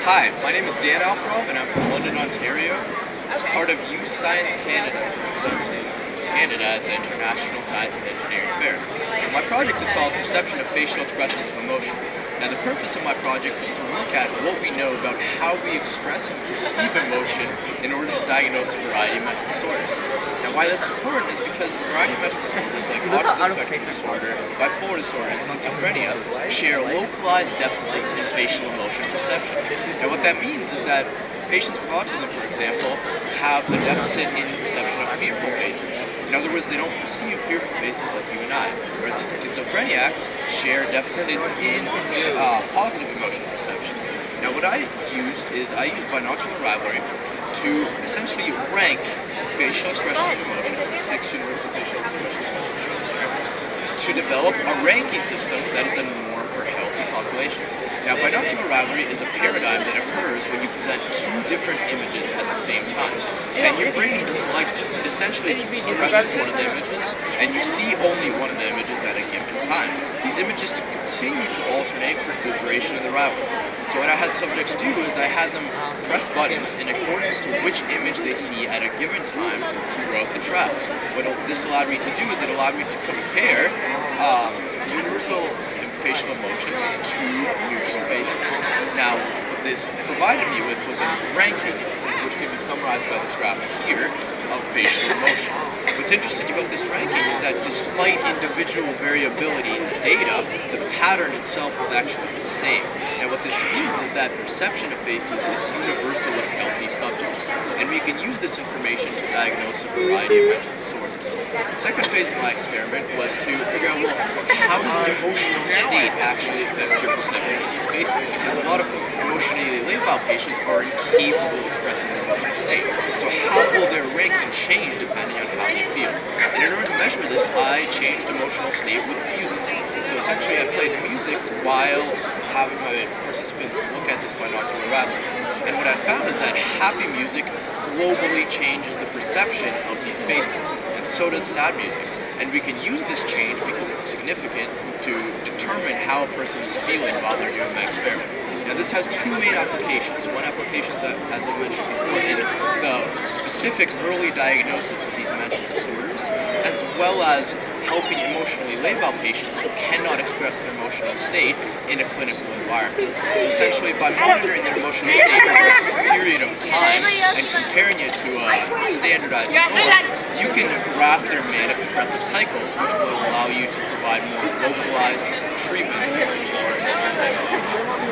Hi, my name is Dan Alferov and I'm from London, Ontario, part of Youth Science Canada, representing Canada at the International Science and Engineering Fair. So my project is called Perception of Facial Expressions of Emotion. Now the purpose of my project was to look at what we know about how we express and perceive emotion in order to diagnose a variety of mental disorders. Now why that's important is because a variety of mental disorders like autism spectrum disorder, bipolar disorder, and schizophrenia share localized deficits in facial emotion perception. Now what that means is that patients with autism, for example, have a deficit in perception of fearful faces. In other words, they don't perceive fearful faces like you and I, whereas the schizophrenics share deficits in positive emotion perception. Now what I used binocular rivalry to essentially rank facial expressions of emotion, 6 universal facial expressions of emotion, to develop a ranking system that is a norm for healthy populations. Now, binocular rivalry is a paradigm that occurs when you present two different images at the same time. And your brain doesn't like this. It essentially suppresses one of the images, and you see only one of the images at a given time. These images continue to alternate for the duration of the rivalry. So what I had subjects do is I had them press buttons in accordance to which image they see at a given time throughout the trials. What this allowed me to do is it allowed me to compare universal facial emotions to neutral faces. Now, what this provided me with was a ranking, which can be summarized by this graph here, of facial emotion. What's interesting about this ranking is that despite individual variability in the data, the pattern itself is actually the same. And what this means is that perception of faces is universal with healthy subjects, and we can use this information to diagnose a variety of mental disorders. The second phase of my experiment was to figure out, well, how does emotional state actually affect your perception of these faces? Because a lot of emotionally labile patients are incapable of expressing their emotional state. So how will their ranking change depending on how they feel? And in order to measure this, I changed emotional state with music. So essentially I played music while having my participants look at this binocular rivalry. And what I found is that happy music globally changes the perception of these faces, and so does sad music. And we can use this change because it's significant to determine how a person is feeling while they're doing the experiment. Now this has two main applications. One application is, as I mentioned before, in the specific early diagnosis of these mental disorders, as well as helping emotionally labile patients who cannot express their emotional state in a clinical environment. So essentially, by monitoring their emotional state over a period of time and comparing it to a standardized norm, you can graph their manic depressive cycles, which will allow you to provide more localized treatment for emotional labile patients.